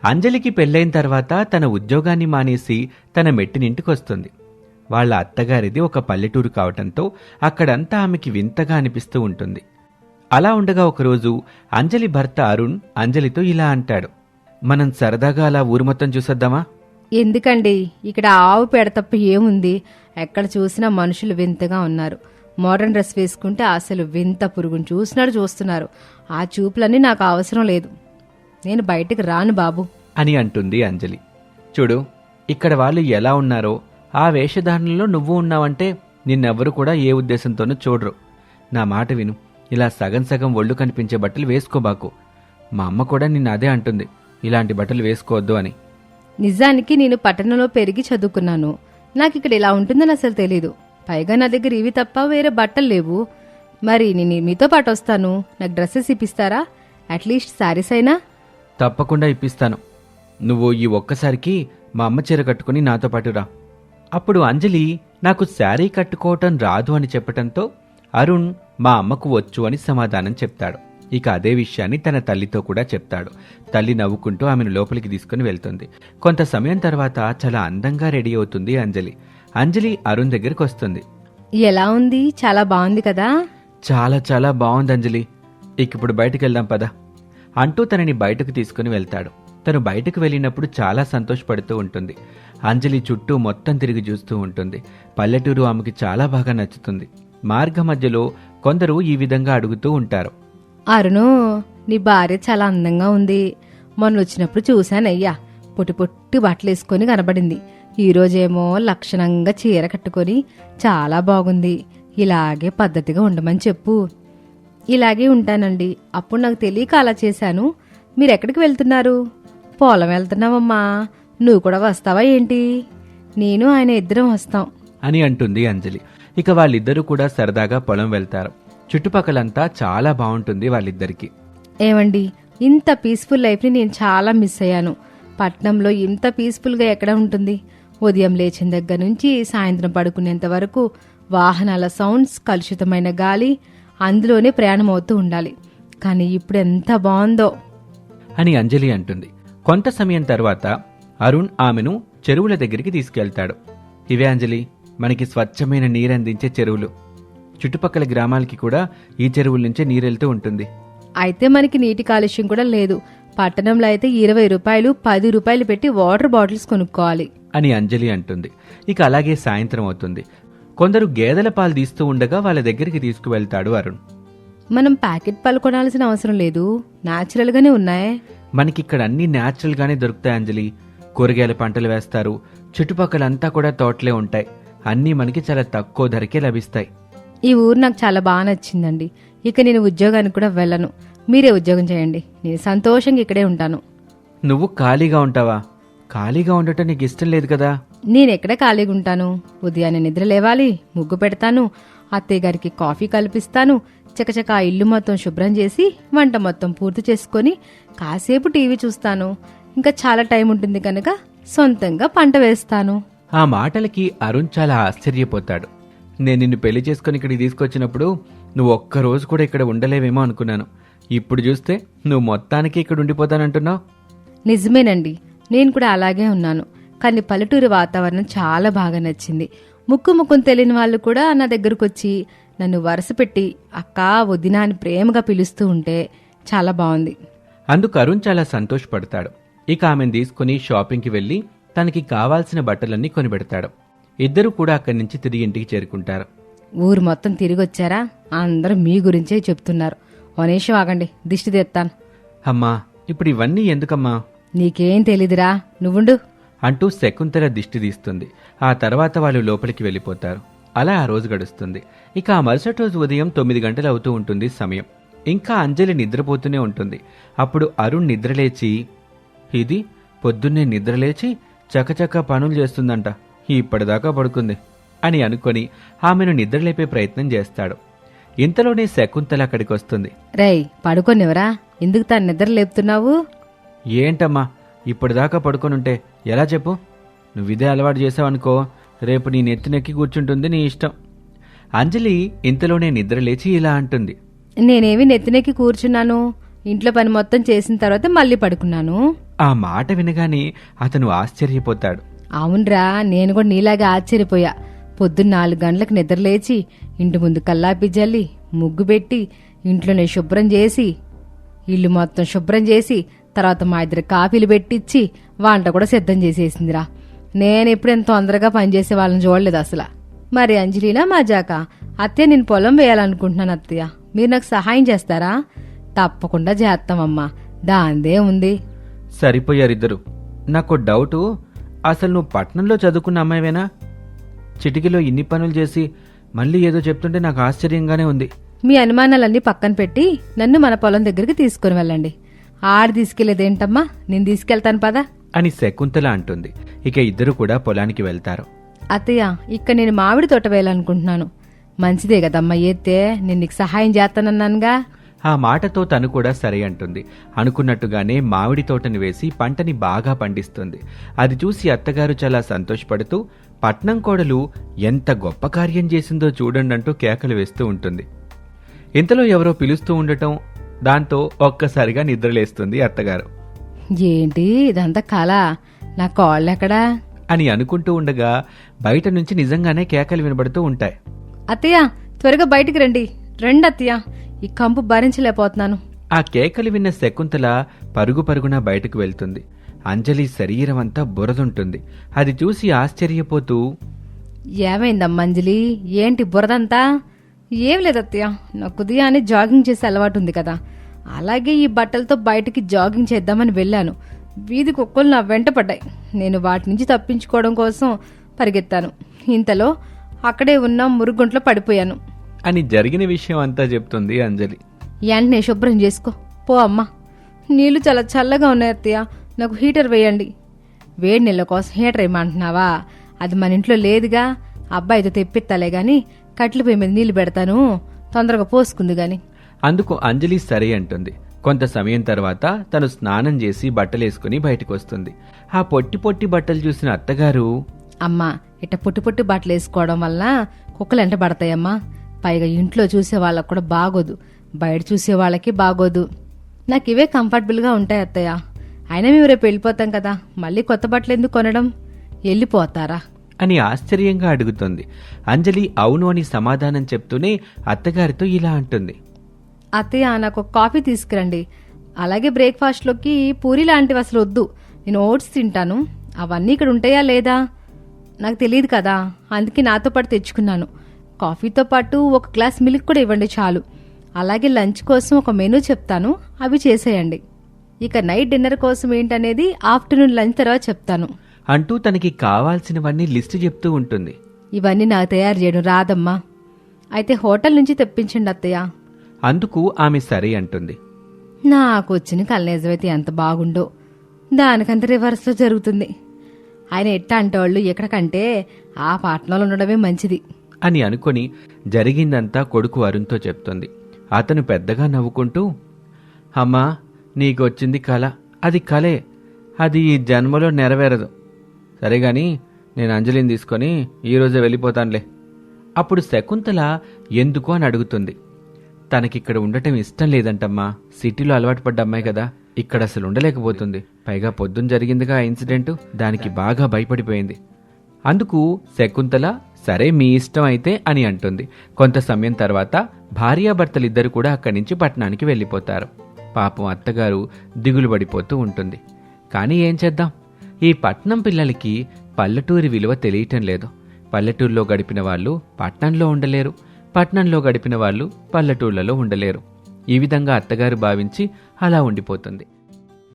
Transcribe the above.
అంజలికి పెళ్ళైన తర్వాత తన ఉద్యోగాన్ని మానేసి తన మెట్టినింటికొస్తుంది. వాళ్ల అత్తగారిది ఒక పల్లెటూరు కావటంతో అక్కడంతా ఆమెకి వింతగా అనిపిస్తూ ఉంటుంది. అలా ఉండగా ఒకరోజు అంజలి భర్త అరుణ్ అంజలితో ఇలా అంటాడు, మనం సరదాగా అలా ఊరు మొత్తం చూసొద్దామా? ఎందుకండి, ఇక్కడ ఆవు పేడ తప్ప ఏముంది? ఎక్కడ చూసినా మనుషులు వింతగా ఉన్నారు. మోడర్న్ డ్రెస్ వేసుకుంటే అసలు వింత పురుగును చూసినాడు చూస్తున్నారు. ఆ చూపులన్నీ నాకు అవసరం లేదు. నేను బయటికి రాను బాబు అని అంటుంది అంజలి. చూడు, ఇక్కడ వాళ్ళు ఎలా ఉన్నారో ఆ వేషధారణలో నువ్వు ఉన్నావంటే నిన్నెవ్వరూ కూడా ఏ ఉద్దేశంతోనూ చూడరు. నా మాట విను, ఇలా సగం సగం ఒళ్ళు కనిపించే బట్టలు వేసుకోబాకు. మా అమ్మ కూడా నిన్న అదే అంటుంది, ఇలాంటి బట్టలు వేసుకోవద్దు అని. నిజానికి నేను పట్టణంలో పెరిగి చదువుకున్నాను. నాకు ఇక్కడ ఇలా ఉంటుందని అసలు తెలీదు. పైగా నా దగ్గర ఇవి తప్ప వేరే బట్టలు లేవు. మరి నేను మీతో పాటు వస్తాను. నాకు డ్రెస్సెస్ ఇప్పిస్తారా? అట్లీస్ట్ శారీస్ అయినా. తప్పకుండా ఇప్పిస్తాను. నువ్వు ఈ ఒక్కసారికి మా అమ్మ చీర కట్టుకుని నాతో పాటు రా. అప్పుడు అంజలి నాకు శారీ కట్టుకోవటం రాదు అని చెప్పటంతో అరుణ్ మా అమ్మకు వచ్చు అని సమాధానం చెప్తాడు. ఇక అదే విషయాన్ని తన తల్లితో కూడా చెప్తాడు. తల్లి నవ్వుకుంటూ ఆమెను లోపలికి తీసుకుని వెళ్తుంది. కొంత సమయం తర్వాత చాలా అందంగా రెడీ అవుతుంది అంజలి. అంజలి అరుణ్ దగ్గరికి వస్తుంది. ఎలా ఉంది? చాలా బాగుంది కదా? చాలా చాలా బాగుంది అంజలి. ఇప్పుడు బయటకు వెళ్దాం పద అంటూ తనని బయటకు తీసుకుని వెళ్తాడు. తను బయటకు వెళ్ళినప్పుడు చాలా సంతోషపడుతూ ఉంటుంది. అంజలి చుట్టూ మొత్తం తిరిగి చూస్తూ ఉంటుంది. పల్లెటూరు ఆమెకి చాలా బాగా నచ్చుతుంది. మార్గ మధ్యలో కొందరు ఈ విధంగా అడుగుతూ ఉంటారు, అరుణు, నీ భార్య చాలా అందంగా ఉంది. మొన్న వచ్చినప్పుడు చూశానయ్యా, పొట్టి పొట్టి బట్టలు వేసుకొని కనబడింది. ఈరోజేమో లక్షణంగా చీర కట్టుకొని చాలా బాగుంది. ఇలాగే పద్ధతిగా ఉండమని చెప్పు. ఇలాగే ఉంటానండి. అప్పుడు నాకు తెలియక అలా చేశాను. మీరెక్కడికి వెళ్తున్నారు? పొలం వెళ్తున్నామమ్మా. నువ్వు కూడా వస్తావా ఏంటి? నేను ఆయన ఇద్దరం వస్తాం అని అంటుంది అంజలి. ఇక వాళ్ళిద్దరూ కూడా సరదాగా పొలం వెళ్తారు. చుట్టుపక్కలంతా చాలా బాగుంటుంది వాళ్ళిద్దరికి. ఏమండి, ఇంత పీస్ఫుల్ లైఫ్ని నేను చాలా మిస్ అయ్యాను. పట్నంలో ఇంత పీస్ఫుల్గా ఎక్కడ ఉంటుంది? ఉదయం లేచిన దగ్గర నుంచి సాయంత్రం పడుకునేంత వరకు వాహనాల సౌండ్స్, కలుషితమైన గాలి, అందులోనే ప్రయాణం అవుతూ ఉండాలి. కానీ ఇప్పుడు ఎంత బాగుందో అని అంజలి అంటుంది. కొంత సమయం తర్వాత అరుణ్ ఆమెను చెరువుల దగ్గరికి తీసుకెళ్తాడు. ఇవే అంజలి, మనకి స్వచ్ఛమైన నీరందించే చెరువులు. చుట్టుపక్కల గ్రామాలకి కూడా ఈ చెరువుల నుంచే నీరెళ్తూ ఉంటుంది. అయితే మనకి నీటి కాలుష్యం కూడా లేదు. పట్టణంలో అయితే 20 రూపాయలు 10 రూపాయలు పెట్టి వాటర్ బాటిల్స్ కొనుక్కోవాలి అని అంజలి అంటుంది. ఇక అలాగే సాయంత్రం అవుతుంది. కొందరు గేదెల పాలు తీస్తూ ఉండగా వాళ్ళ దగ్గరికి తీసుకువెళ్తాడు అరుణ్. మనం ప్యాకెట్ పాలు కొనాల్సిన అవసరం లేదు, న్యాచురల్ గానే ఉన్నాయి. మనకిక్కడ అన్ని న్యాచురల్ గానే దొరుకుతాయి అంజలి. కూరగాయల పంటలు వేస్తారు. చుట్టుపక్కలంతా కూడా తోటలే ఉంటాయి. అన్నీ మనకి చాలా తక్కువ ధరకే లభిస్తాయి. ఈ ఊరు నాకు చాలా బాగా నచ్చిందండి. ఇక నేను ఉద్యోగానికి కూడా వెళ్ళను. మీరే ఉద్యోగం చేయండి. నేను సంతోషంగా ఇక్కడే ఉంటాను. నువ్వు ఖాళీగా ఉంటావా? ఖాళీగా ఉండటం నీకు ఇష్టం లేదు కదా? నేనెక్కడ ఖాళీగా ఉంటాను? ఉదయాన్నే నిద్ర లేవాలి, ముగ్గు పెడతాను, అత్తయ్య గారికి కాఫీ కల్పిస్తాను, చకచక ఆ ఇల్లు మొత్తం శుభ్రం చేసి వంట మొత్తం పూర్తి చేసుకొని కాసేపు టీవీ చూస్తాను. ఇంకా చాలా టైం ఉంటుంది కనుక సొంతంగా పంట వేస్తాను. ఆ మాటలకి అరుణ్ చాలా ఆశ్చర్యపోతాడు. నేను నిన్ను పెళ్లి చేసుకుని ఇక్కడికి తీసుకొచ్చినప్పుడు నువ్వు ఒక్కరోజు కూడా ఇక్కడ ఉండలేవేమో అనుకున్నాను. ఇప్పుడు చూస్తే నువ్వు మొత్తానికి ఇక్కడ ఉండిపోతానంటున్నావు. నిజమేనండి, నేను కూడా అలాగే ఉన్నాను. కానీ పల్లెటూరు వాతావరణం చాలా బాగా నచ్చింది. ముక్కును తెలియని వాళ్ళు కూడా నా దగ్గరకు వచ్చి నన్ను వరుస పెట్టి అక్కా, వదినా అని ప్రేమగా పిలుస్తూ ఉంటే చాలా బాగుంది. అందుకు అరుణ్ చాలా సంతోషపడతాడు. ఇక ఆమెను తీసుకుని షాపింగ్కి వెళ్లి తనకి కావాల్సిన బట్టలన్నీ కొనిపెడతాడు. ఇద్దరూ కూడా అక్కడి నుంచి తిరిగి ఇంటికి చేరుకుంటారు. ఊరు మొత్తం తిరిగొచ్చారా? అందరూ మీ గురించే చెప్తున్నారు. ఓ నిమిషం ఆగండి, దిష్టి తెస్తాను. అమ్మా, ఇప్పుడు ఇవన్నీ ఎందుకమ్మా? నీకేం తెలీదురా, నువ్వుండు అంటూ శకుంతల దిష్టి తీస్తుంది. ఆ తర్వాత వాళ్ళు లోపలికి వెళ్ళిపోతారు. అలా ఆ రోజు గడుస్తుంది. ఇక ఆ మరుసటి రోజు ఉదయం 9 గంటలు అవుతూ ఉంటుంది సమయం. ఇంకా అంజలి నిద్రపోతూనే ఉంటుంది. అప్పుడు అరుణ్ నిద్రలేచి, ఇది పొద్దున్నే నిద్రలేచి చకచక పనులు చేస్తుందంట, ఇప్పటిదాకా పడుకుంది అని అనుకొని ఆమెను నిద్రలేపే ప్రయత్నం చేస్తాడు. ఇంతలోనే శకుంతల అక్కడికి వస్తుంది. రేయ్, పడుకోనివరా? ఎందుకు తాను నిద్ర లేపుతున్నావు? ఏంటమ్మా, ఇప్పటిదాకా పడుకొనుంటే ఎలా చెప్పు? నువ్విదే అలవాటు చేసావనుకో, రేపు నీ నెత్తినెక్కి కూర్చుంటుంది, నీ ఇష్టం. అంజలి ఇంతలోనే నిద్రలేచి ఇలా అంటుంది. నేనేమి నెత్తినెక్కి కూర్చున్నాను? ఇంట్లో పని మొత్తం చేసిన తర్వాత మళ్ళీ పడుకున్నాను. ఆ మాట వినగానే అతను ఆశ్చర్యపోతాడు. అవునరా, నేను కూడా నీలాగా ఆశ్చర్యపోయా. పొద్దున్న 4 గంటలకు నిద్రలేచి ఇంటి ముందు కల్లాపి జల్లి ముగ్గు పెట్టి ఇంట్లోనే శుభ్రం చేసి ఇల్లు మొత్తం శుభ్రం చేసి తర్వాత మా ఇద్దరు కాఫీలు పెట్టించి వంట కూడా సిద్ధం చేసేసిందిరా. నేనెప్పుడు ఎంత తొందరగా పనిచేసే వాళ్ళని చూడలేదు అసలు. మరి అంజలినా మజాక, అత్తయ్య నేను పొలం వేయాలనుకుంటున్నాను అత్తయ్య, మీరు నాకు సహాయం చేస్తారా? తప్పకుండా చేస్తామమ్మా, దాందే ఉంది. సరిపోయారిద్దరు. నాకు డౌటు, అసలు నువ్వు పట్నంలో చదువుకున్న అమ్మాయివేనా? చిటికీలో ఇన్ని పనులు చేసి మళ్ళీ ఏదో చెప్తుంటే నాకు ఆశ్చర్యంగానే ఉంది. మీ అనుమానాలన్నీ పక్కన పెట్టి నన్ను మన పొలం దగ్గరికి తీసుకుని వెళ్ళండి. ఆడు తీసుకెళ్లేదేంటమ్మా, నేను తీసుకెళ్తాను పదా అని శకుంతల అంటుంది. ఇక ఇద్దరు కూడా పొలానికి వెళ్తారు. అత్తయ్య, ఇక్కడ నేను మామిడి తోట వేయాలనుకుంటున్నాను. మంచిదే కదమ్మా ఏతే, నేను నీకు సహాయం చేస్తానన్నానుగా. ఆ మాటతో తను కూడా సరే అంటుంది. అనుకున్నట్టుగానే మామిడి తోటని వేసి పంటని బాగా పండిస్తుంది. అది చూసి అత్తగారు చాలా సంతోషపడుతూ పట్నం కోడలు ఎంత గొప్ప కార్యం చేసిందో చూడండి అంటూ కేకలు వేస్తూ ఉంటుంది. ఇంతలో ఎవరో పిలుస్తూ ఉండటం, దాంతో ఒక్కసారిగా నిద్రలేస్తుంది అత్తగారు. ఏంటి ఇదంతా కళ, నా కాళ్ళెక్కడా అని అనుకుంటూ ఉండగా బయట నుంచి నిజంగానే కేకలు వినబడుతూ ఉంటాయి. అత్తయ్య, త్వరగా బయటికి రండి, రండి అత్తయ్య, ఈ కంపు భరించలేకపోతున్నాను. ఆ కేకలు విన్న శకుంతల పరుగు పరుగున బయటకు వెళ్తుంది. అంజలి శరీరం అంతా బురదుంటుంది. అది చూసి ఆశ్చర్యపోతూ, ఏమైందమ్మా అంజలి, ఏంటి బురదంతా? ఏం లేదత్తయ్య, నాకు ఉదయాన్నే జాగింగ్ చేసే అలవాటు ఉంది కదా, అలాగే ఈ బట్టలతో బయటికి జాగింగ్ చేద్దామని వెళ్ళాను. వీధి కుక్కలు నా వెంట పడ్డాయి. నేను వాటి నుంచి తప్పించుకోవడం కోసం పరిగెత్తాను. ఇంతలో అక్కడే ఉన్న మురుగుంట్లో పడిపోయాను అని జరిగిన విషయం అంతా చెప్తుంది అంజలి. వెంటనే శుభ్రం చేసుకో పో అమ్మా. నీళ్లు చాలా చల్లగా ఉన్నాయి అత్తయ్య, నాకు హీటర్ వేయండి. వేడి నీళ్ళ కోసం హీటర్ వేయమంటున్నావా? అది మన ఇంట్లో లేదుగా, అబ్బాయితో తెప్పిస్తాలే గాని కట్ల పొయ్యి మీద నీళ్లు పెడతాను, తొందరగా పోసుకుంది గాని. అందుకు అంజలి సరే అంటుంది. కొంత సమయం తర్వాత తను స్నానం చేసి బట్టలేసుకుని బయటకు వస్తుంది. ఆ పొట్టి పొట్టి బట్టలు చూసిన అత్తగారు, అమ్మా, ఇట్ట పుట్టి పుట్టి బట్టలు వేసుకోవడం వల్ల కుక్కలు ఎంట పడతాయమ్మా. పైగా ఇంట్లో చూసే వాళ్ళకు కూడా బాగోదు, బయట చూసే వాళ్ళకి బాగోదు. నాకు ఇవే కంఫర్టబుల్గా ఉంటాయి అత్తయ్య. అయినా మేము రేపు వెళ్ళిపోతాం కదా, మళ్ళీ కొత్త బట్టలు ఎందుకు కొనడం? వెళ్ళిపోతారా అని ఆశ్చర్యంగా అడుగుతుంది. అంజలి అవును అని సమాధానం చెప్తూనే అత్తగారితో ఇలా అంటుంది. అత్తయ్య, నాకు ఒక కాఫీ తీసుకురండి. అలాగే బ్రేక్ఫాస్ట్లోకి పూరి లాంటివి అసలు వద్దు, నేను ఓట్స్ తింటాను. అవన్నీ ఇక్కడ ఉంటాయా లేదా నాకు తెలియదు కదా, అందుకే నాతో పాటు తెచ్చుకున్నాను. కాఫీతో పాటు ఒక గ్లాస్ మిల్క్ కూడా ఇవ్వండి చాలు. అలాగే లంచ్ కోసం ఒక మెనూ చెప్తాను, అవి చేసేయండి. ఇక నైట్ డిన్నర్ కోసం ఏంటనేది ఆఫ్టర్నూన్ లంచ్ తర్వాత చెప్తాను అంటూ తనకి కావాల్సినవన్నీ లిస్టు చెప్తూ ఉంటుంది. ఇవన్నీ నాకు తయారు చేయడం రాదమ్మా, అయితే హోటల్ నుంచి తెప్పించండి అత్తయ్య. అందుకు ఆమె సరే అంటుంది. నాకు వచ్చిన కలనేజమైతే ఎంత బాగుండో, దానికంత రివర్స్లో జరుగుతుంది. ఆయన ఎట్టా అంటే వాళ్ళు ఎక్కడికంటే ఆ పట్టణంలో ఉండడమే మంచిది అని అనుకొని జరిగిందంతా కొడుకు అరుణ్తో చెప్తుంది. అతను పెద్దగా నవ్వుకుంటూ, అమ్మా, నీకొచ్చింది కళ, అది కలే, అది ఈ జన్మలో నెరవేరదు. సరేగాని నేను అంజలిని తీసుకొని ఈరోజే వెళ్ళిపోతానులే. అప్పుడు శకుంతల ఎందుకు అని అడుగుతుంది. తనకిక్కడ ఉండటం ఇష్టం లేదంటమ్మా, సిటీలో అలవాటు పడ్డ అమ్మాయి కదా, ఇక్కడ అసలు ఉండలేకపోతుంది. పైగా పొద్దున్న జరిగిందిగా ఆ ఇన్సిడెంట్, దానికి బాగా భయపడిపోయింది. అందుకు శకుంతల సరే మీ ఇష్టం అయితే అని అంటుంది. కొంత సమయం తర్వాత భార్యాభర్తలిద్దరు కూడా అక్కడి నుంచి పట్టణానికి వెళ్ళిపోతారు. పాపం అత్తగారు దిగులు పడిపోతూ ఉంటుంది. కానీ ఏం చేద్దాం, ఈ పట్నం పిల్లలకి పల్లెటూరి విలువ తెలియటం లేదు. పల్లెటూరులో గడిపిన వాళ్ళు పట్నంలో ఉండలేరు, పట్నంలో గడిపిన వాళ్ళు పల్లెటూళ్లలో ఉండలేరు. ఈ విధంగా అత్తగారు భావించి అలా ఉండిపోతుంది.